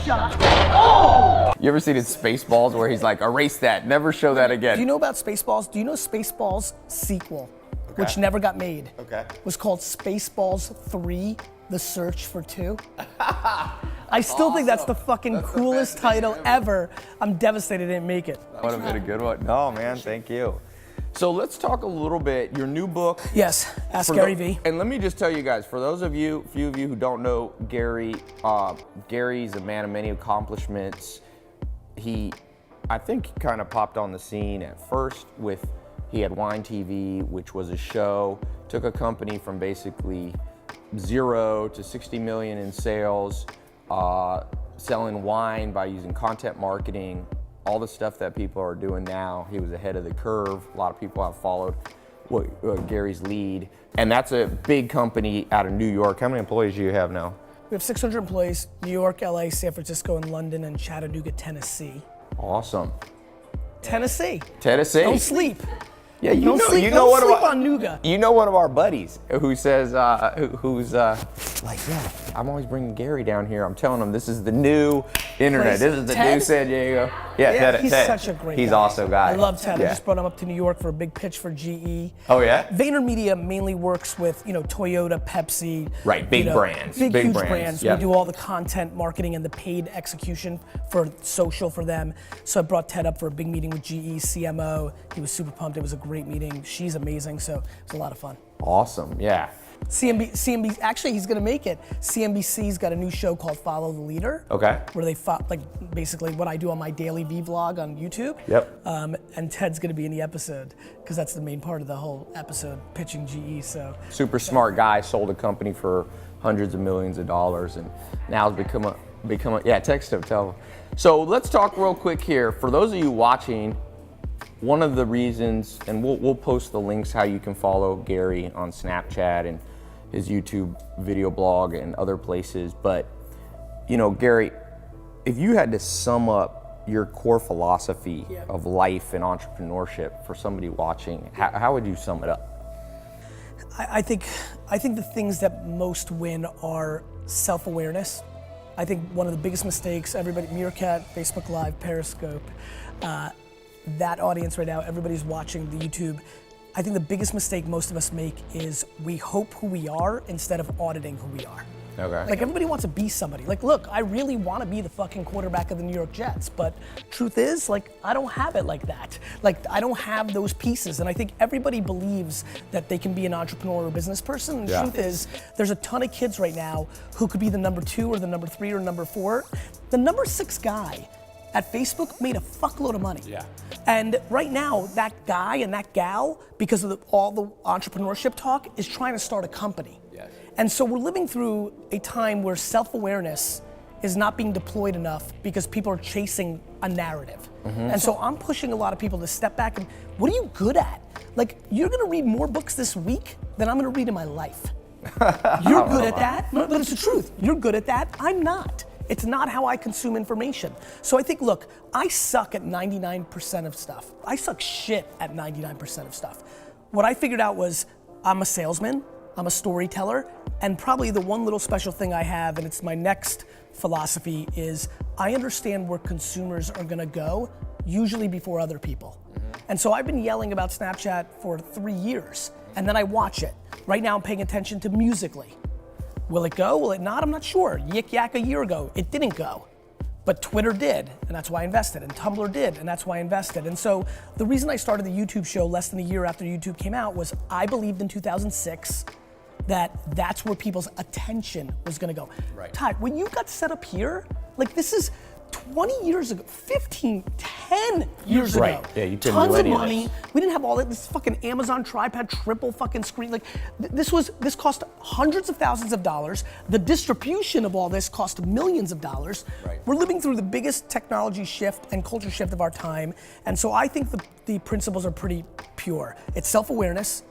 shot. Oh! You ever seen in Spaceballs where he's like, erase that, never show that again? Do you know about Spaceballs? Do you know Spaceballs sequel, which never got made, was called Spaceballs 3, The Search for 2? I still think that's the fucking coolest title ever. I'm devastated it didn't make it. That would have been a good one. No, man, thank you. So let's talk a little bit, your new book. Yes, Ask Gary Vee. And let me just tell you guys, for those of you, few of you who don't know Gary, Gary's a man of many accomplishments. I think he kind of popped on the scene at first with, he had Wine TV, which was a show, took a company from basically 0 to 60 million in sales, selling wine by using content marketing, all the stuff that people are doing now. He was ahead of the curve. A lot of people have followed Gary's lead. And that's a big company out of New York. How many employees do you have now? We have 600 employees, New York, LA, San Francisco, and London, and Chattanooga, Tennessee. Awesome. Tennessee. Tennessee. Don't sleep. Yeah, you Don't know, sleep, you don't know one sleep of our, on Nougat. You know one of our buddies who says, who's like, yeah, I'm always bringing Gary down here. I'm telling him this is the new internet. This is the new San Diego. Yeah, Ted. He's such a great He's guy. awesome guy. I love Ted. Yeah. I just brought him up to New York for a big pitch for GE. Oh yeah? VaynerMedia mainly works with, Toyota, Pepsi. Right, big brands. Big huge brands. Yep. We do all the content marketing and the paid execution for social for them. So I brought Ted up for a big meeting with GE, CMO. He was super pumped. It was a great meeting. She's amazing, so it was a lot of fun. Awesome, yeah. CNBC, actually he's gonna make it. CNBC's got a new show called Follow the Leader. Okay. Where they basically what I do on my daily V vlog on YouTube. Yep. And Ted's gonna be in the episode, because that's the main part of the whole episode, pitching GE, so. Super smart guy, sold a company for hundreds of millions of dollars, and now has become a, yeah, text him, tell him. So let's talk real quick here. For those of you watching, one of the reasons, and we'll post the links how you can follow Gary on Snapchat and his YouTube video blog and other places. But, Gary, if you had to sum up your core philosophy of life and entrepreneurship for somebody watching, how would you sum it up? I think the things that most win are self-awareness. I think one of the biggest mistakes, everybody, Meerkat, Facebook Live, Periscope, that audience right now, everybody's watching the YouTube. I think the biggest mistake most of us make is we hope who we are instead of auditing who we are. Okay. Like everybody wants to be somebody. Like, look, I really want to be the fucking quarterback of the New York Jets, but truth is, I don't have it like that. I don't have those pieces, and I think everybody believes that they can be an entrepreneur or business person, and the truth is, there's a ton of kids right now who could be the number 2 or the number 3 or number 4. The number 6 guy at Facebook made a fuckload of money. Yeah. And right now, that guy and that gal, because of all the entrepreneurship talk, is trying to start a company. Yes. And so we're living through a time where self-awareness is not being deployed enough because people are chasing a narrative. And so I'm pushing a lot of people to step back and, what are you good at? You're gonna read more books this week than I'm gonna read in my life. You're good at that, but it's the truth. You're good at that, I'm not. It's not how I consume information. So I think, look, I suck at 99% of stuff. I suck shit at 99% of stuff. What I figured out was I'm a salesman, I'm a storyteller, and probably the one little special thing I have, and it's my next philosophy, is I understand where consumers are gonna go, usually before other people. And so I've been yelling about Snapchat for 3 years, and then I watch it. Right now I'm paying attention to Musical.ly. Will it go? Will it not? I'm not sure. Yik Yak a year ago, it didn't go. But Twitter did, and that's why I invested, and Tumblr did, and that's why I invested. And so the reason I started the YouTube show less than a year after YouTube came out was I believed in 2006 that that's where people's attention was gonna go. Right. Tai, when you got set up here, this is 20 years ago, 15, 10 years ago. Right, yeah, you couldn't Tons do of any of money. this. We didn't have all that, this fucking Amazon tripod, triple fucking screen. This cost hundreds of thousands of dollars. The distribution of all this cost millions of dollars. Right. We're living through the biggest technology shift and culture shift of our time. And so I think the principles are pretty pure. It's self-awareness.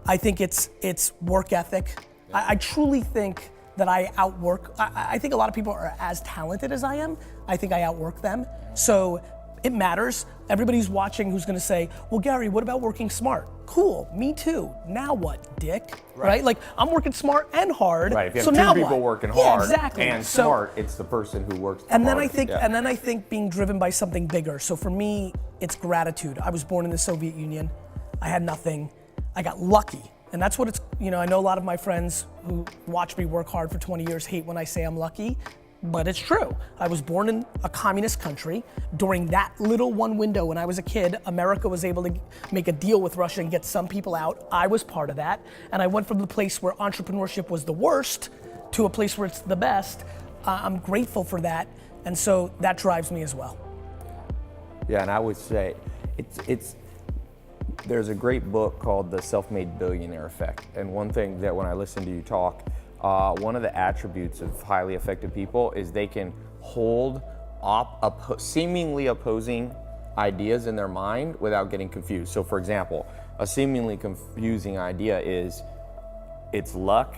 I think it's work ethic. I truly think that I outwork. I think a lot of people are as talented as I am. I think I outwork them. So it matters. Everybody's watching who's gonna say, well, Gary, what about working smart? Cool, me too. Now what, dick? Right? Like, I'm working smart and hard. Right, if you so have now two people what? working Yeah, hard exactly. and So- smart, it's the person who works and hard. then I think, Yeah. and then I think being driven by something bigger. So for me, it's gratitude. I was born in the Soviet Union. I had nothing. I got lucky. And that's what it's, you know, I know a lot of my friends who watch me work hard for 20 years hate when I say I'm lucky, but it's true. I was born in a communist country. During that little one window when I was a kid, America was able to make a deal with Russia and get some people out. I was part of that. And I went from the place where entrepreneurship was the worst to a place where it's the best. I'm grateful for that. And so that drives me as well. Yeah, and I would say there's a great book called The Self-Made Billionaire Effect. And one thing that when I listen to you talk, one of the attributes of highly effective people is they can hold seemingly opposing ideas in their mind without getting confused. So for example, a seemingly confusing idea is it's luck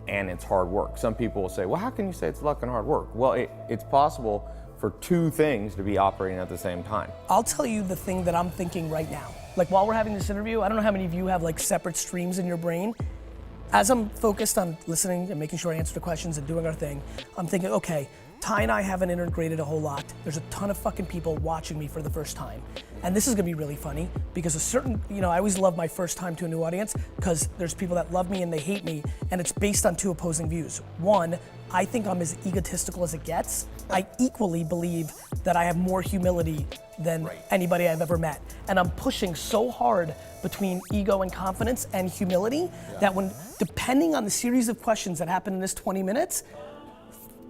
and it's hard work. Some people will say, well, how can you say it's luck and hard work? Well, it's possible for two things to be operating at the same time. I'll tell you the thing that I'm thinking right now. Like while we're having this interview, I don't know how many of you have like separate streams in your brain. As I'm focused on listening and making sure I answer the questions and doing our thing, I'm thinking, okay, Tai and I haven't integrated a whole lot. There's a ton of fucking people watching me for the first time. And this is gonna be really funny because a certain, you know, I always love my first time to a new audience because there's people that love me and they hate me, and it's based on two opposing views. One, I think I'm as egotistical as it gets. I equally believe that I have more humility than anybody I've ever met. And I'm pushing so hard between ego and confidence and humility that when, depending on the series of questions that happen in this 20 minutes,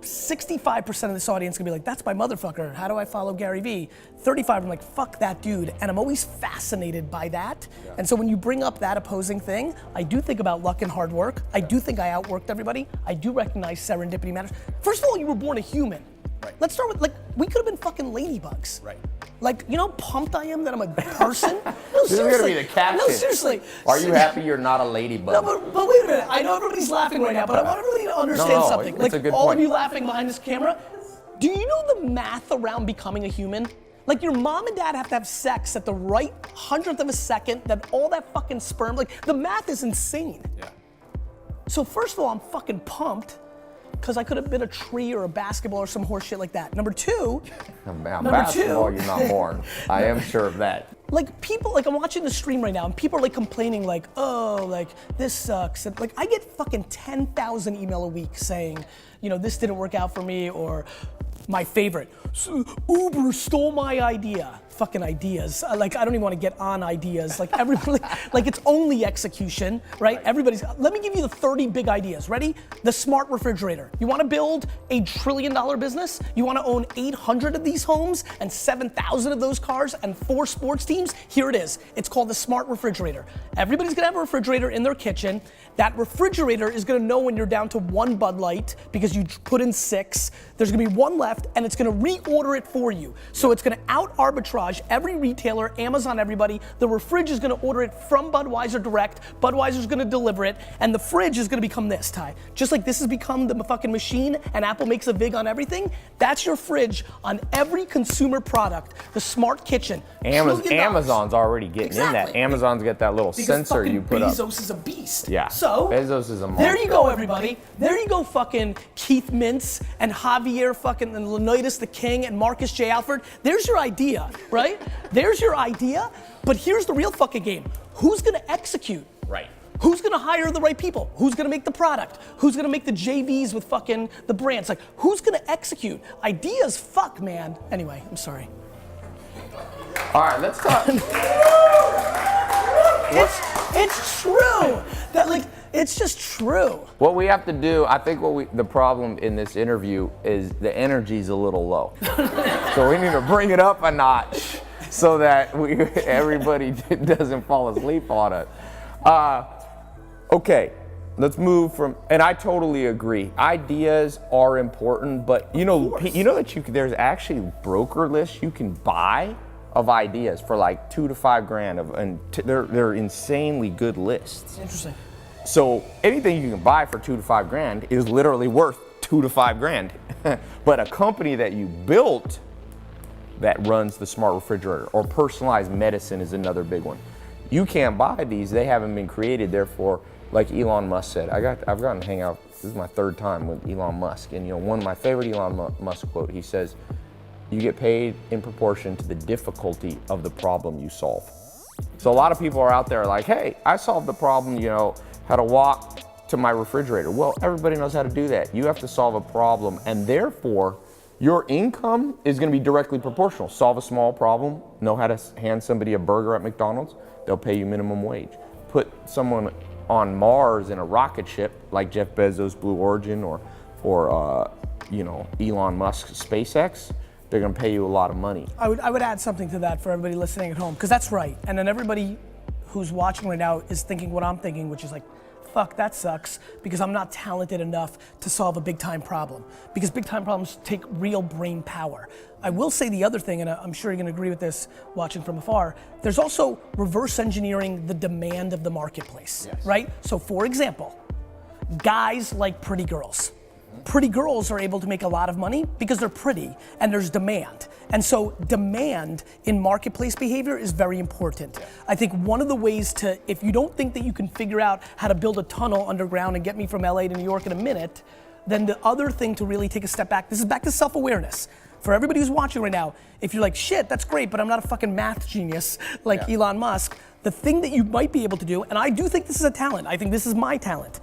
65% of this audience can be like, that's my motherfucker, how do I follow Gary Vee? 35, I'm like, fuck that dude. And I'm always fascinated by that. Yeah. And so when you bring up that opposing thing, I do think about luck and hard work. I do think I outworked everybody. I do recognize serendipity matters. First of all, you were born a human. Right. Let's start with, like, we could have been fucking ladybugs. Right. Like, you know how pumped I am that I'm a person? No, this is gonna be the caption. No, seriously. Are you happy you're not a ladybug? No, but wait a minute. I know everybody's laughing right now, but I want everybody to understand something. Like, a good all point. of you laughing behind this camera, do you know the math around becoming a human? Like your mom and dad have to have sex at the right 100th of a second, then all that fucking sperm, like the math is insane. Yeah. So first of all, I'm fucking pumped because I could have been a tree or a basketball or some horse shit like that. Number two, basketball, you're not born. I am sure of that. Like people, like I'm watching the stream right now and people are like complaining like, oh, like this sucks. And like I get fucking 10,000 email a week saying, you know, this didn't work out for me, or my favorite, Uber stole my idea. Fucking ideas. Like I don't even want to get on ideas. Like everybody, like it's only execution, right? Everybody's, let me give you the 30 big ideas. Ready? The smart refrigerator. You want to build a $1 trillion business? You want to own 800 of these homes and 7,000 of those cars and 4 sports teams? Here it is. It's called the smart refrigerator. Everybody's gonna have a refrigerator in their kitchen. That refrigerator is gonna know when you're down to 1 Bud Light because you put in 6. There's gonna be 1 left and it's gonna reorder it for you. So it's gonna out arbitrage every retailer, Amazon, everybody. The refrige is gonna order it from Budweiser direct. Budweiser's gonna deliver it, and the fridge is gonna become this, Tai. Just like this has become the fucking machine and Apple makes a VIG on everything, that's your fridge on every consumer product. The smart kitchen. Amazon's already getting in that. Amazon's got that little sensor you put up. Bezos is a beast. Yeah. So Bezos is a monster. There you go, everybody. There you go, fucking Keith Mintz and Javier fucking and Leonidas the King and Marcus J. Alford. There's your idea, right? There's your idea. But here's the real fucking game. Who's gonna execute? Right. Who's gonna hire the right people? Who's gonna make the product? Who's gonna make the JVs with fucking the brands? Like, who's gonna execute? Ideas, fuck, man. Anyway, I'm sorry. All right, let's talk. It's true. That like, it's just true. What we have to do, I think the problem in this interview is the energy's a little low. So we need to bring it up a notch so that everybody doesn't fall asleep on it. Okay, let's move from, and I totally agree. Ideas are important, but you know that there's actually broker lists you can buy of ideas for like $2 to $5 grand and they're insanely good lists. Interesting. So anything you can buy for $2 to $5 grand is literally worth $2 to $5 grand. But a company that you built, that runs the smart refrigerator, or personalized medicine is another big one. You can't buy these, they haven't been created, therefore, like Elon Musk said, I've gotten to hang out, this is my third time with Elon Musk, and one of my favorite Elon Musk quote, he says, you get paid in proportion to the difficulty of the problem you solve. So a lot of people are out there like, hey, I solved the problem, how to walk to my refrigerator. Well, everybody knows how to do that. You have to solve a problem, and therefore, your income is gonna be directly proportional. Solve a small problem, know how to hand somebody a burger at McDonald's, they'll pay you minimum wage. Put someone on Mars in a rocket ship, like Jeff Bezos' Blue Origin or Elon Musk's SpaceX, they're gonna pay you a lot of money. I would add something to that for everybody listening at home, because that's right. And then everybody who's watching right now is thinking what I'm thinking, which is like, fuck, that sucks, because I'm not talented enough to solve a big time problem. Because big time problems take real brain power. I will say the other thing, and I'm sure you're gonna agree with this watching from afar, there's also reverse engineering the demand of the marketplace, right? So for example, guys like pretty girls. Pretty girls are able to make a lot of money because they're pretty and there's demand. And so demand in marketplace behavior is very important. I think one of the ways to, if you don't think that you can figure out how to build a tunnel underground and get me from LA to New York in a minute, then the other thing to really take a step back, this is back to self-awareness. For everybody who's watching right now, if you're like, shit, that's great, but I'm not a fucking math genius like Elon Musk, the thing that you might be able to do, and I do think this is a talent, I think this is my talent,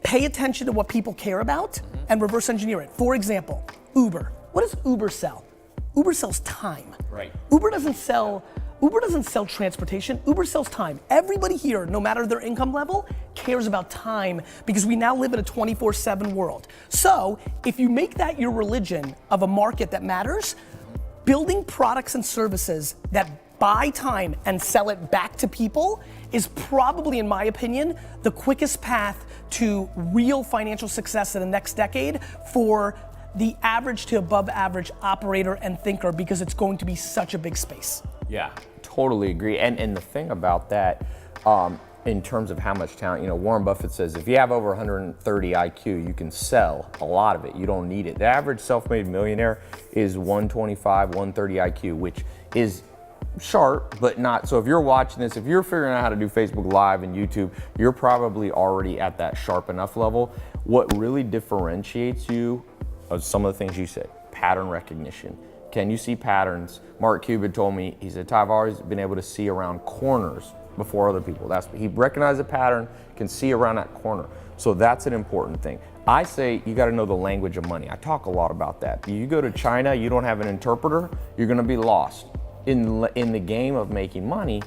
pay attention to what people care about and reverse engineer it. For example, Uber. What does Uber sell? Uber sells time. Right. Uber doesn't sell transportation, Uber sells time. Everybody here, no matter their income level, cares about time because we now live in a 24/7 world. So if you make that your religion of a market that matters, building products and services that buy time and sell it back to people is probably, in my opinion, the quickest path to real financial success in the next decade for the average to above average operator and thinker, because it's going to be such a big space. Yeah, totally agree. And the thing about that, in terms of how much talent, Warren Buffett says if you have over 130 IQ, you can sell a lot of it. You don't need it. The average self-made millionaire is 125, 130 IQ, which is sharp, but not. So if you're watching this, if you're figuring out how to do Facebook Live and YouTube, you're probably already at that sharp enough level. What really differentiates you are some of the things you said. Pattern recognition. Can you see patterns? Mark Cuban told me, he said, I've always been able to see around corners before other people. He recognized a pattern, can see around that corner. So that's an important thing. I say you gotta know the language of money. I talk a lot about that. You go to China, you don't have an interpreter, you're gonna be lost. In the game of making money,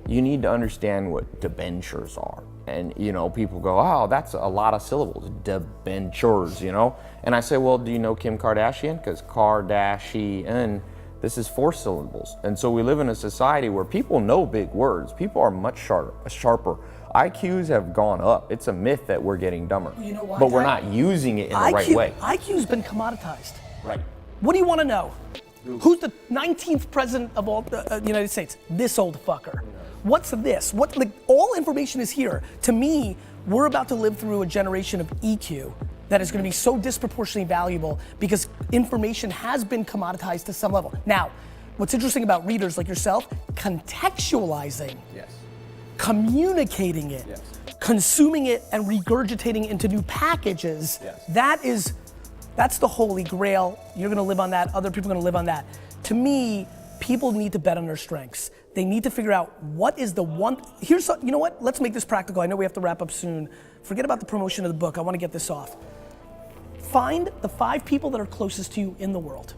you need to understand what debentures are. And people go, oh, that's a lot of syllables, debentures, And I say, well, do you know Kim Kardashian? Because Kardashian, this is 4 syllables. And so we live in a society where people know big words. People are much sharper. IQs have gone up. It's a myth that we're getting dumber. You know why? But we're not using it in the right way. IQ's been commoditized. Right. What do you want to know? Who's the 19th president of all the United States? This old fucker. What's this? All information is here. To me, we're about to live through a generation of EQ that is going to be so disproportionately valuable because information has been commoditized to some level. Now, what's interesting about readers like yourself, contextualizing, communicating it, consuming it, and regurgitating into new packages, that's the holy grail. You're gonna live on that, other people are gonna live on that. To me, people need to bet on their strengths. They need to figure out what is the one, you know what, let's make this practical. I know we have to wrap up soon. Forget about the promotion of the book, I wanna get this off. Find the 5 people that are closest to you in the world.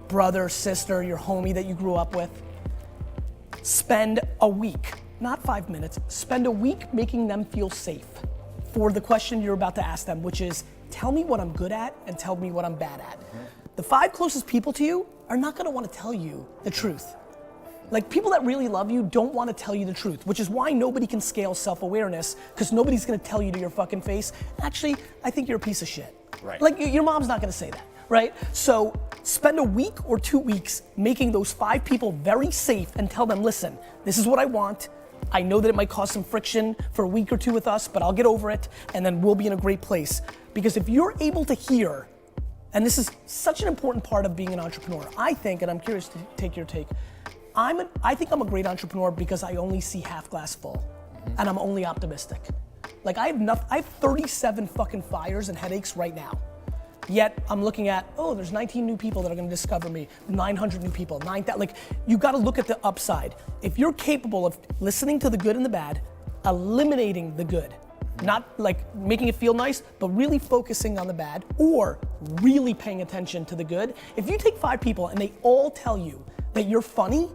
Brother, sister, your homie that you grew up with. Spend a week, not 5 minutes, spend a week making them feel safe for the question you're about to ask them, which is, tell me what I'm good at and tell me what I'm bad at. The 5 closest people to you are not gonna wanna tell you the truth. Like, people that really love you don't wanna tell you the truth, which is why nobody can scale self-awareness, because nobody's gonna tell you to your fucking face, actually, I think you're a piece of shit. Right. Like, your mom's not gonna say that, right? So spend a week or 2 weeks making those 5 people very safe and tell them, listen, this is what I want. I know that it might cause some friction for a week or 2 with us, but I'll get over it, and then we'll be in a great place. Because if you're able to hear and this is such an important part of being an entrepreneur. I think, and I'm curious to take your take, I think I'm a great entrepreneur because I only see half glass full, and I'm only optimistic. Like I have 37 fucking fires and headaches right now. Yet I'm looking at, oh, there's 19 new people that are gonna discover me, 900 new people, 9,000, like you gotta look at the upside. If you're capable of listening to the good and the bad, eliminating the good, not like making it feel nice, but really focusing on the bad, or really paying attention to the good. If you take 5 people and they all tell you that you're funny,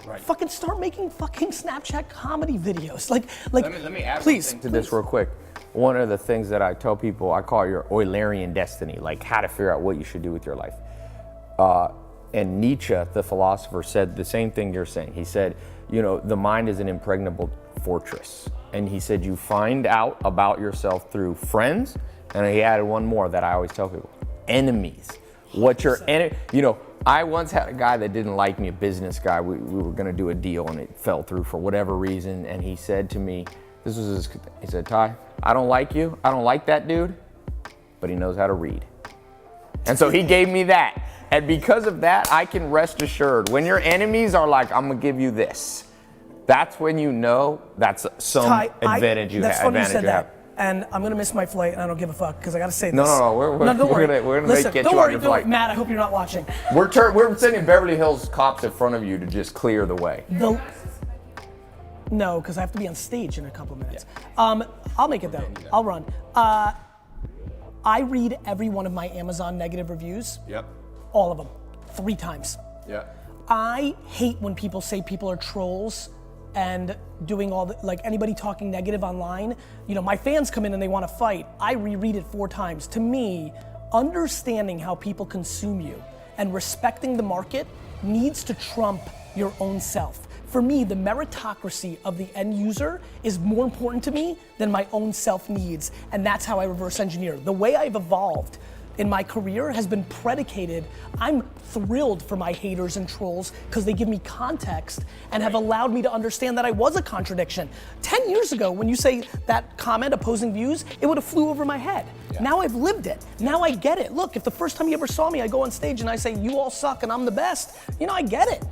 right. Fucking start making fucking Snapchat comedy videos. Like let me add something to this real quick. One of the things that I tell people, I call your Eulerian destiny, like how to figure out what you should do with your life. And Nietzsche, the philosopher, said the same thing you're saying. He said, you know, the mind is an impregnable fortress. And he said, you find out about yourself through friends. And he added one more that I always tell people, enemies. What your you know, I once had a guy that didn't like me, a business guy. We were gonna do a deal and it fell through for whatever reason. And he said to me, he said, Tai, I don't like you. I don't like that dude, but he knows how to read. And so he gave me that. And because of that, I can rest assured when your enemies are like, I'm gonna give you this, that's when you know that's some advantage you have. That's funny you said that. And I'm gonna miss my flight and I don't give a fuck because I gotta say this. No, we're gonna Listen, get you on your flight. Matt, I hope you're not watching. We're sending Beverly Hills cops in front of you to just clear the way. No, because I have to be on stage in a couple of minutes. Yeah. I'll make it though. I'll run. I read every one of my Amazon negative reviews. Yep. All of them, 3 times. Yeah. I hate when people say people are trolls and doing all the, like anybody talking negative online. You know, my fans come in and they want to fight. I reread it 4 times. To me, understanding how people consume you and respecting the market needs to trump your own self. For me, the meritocracy of the end user is more important to me than my own self needs, and that's how I reverse engineer. The way I've evolved in my career has been predicated. I'm thrilled for my haters and trolls because they give me context and have allowed me to understand that I was a contradiction. 10 years ago, when you say that comment, opposing views, it would have flew over my head. Yeah. Now I've lived it. Now I get it. Look, if the first time you ever saw me, I go on stage and I say, you all suck and I'm the best, you know, I get it.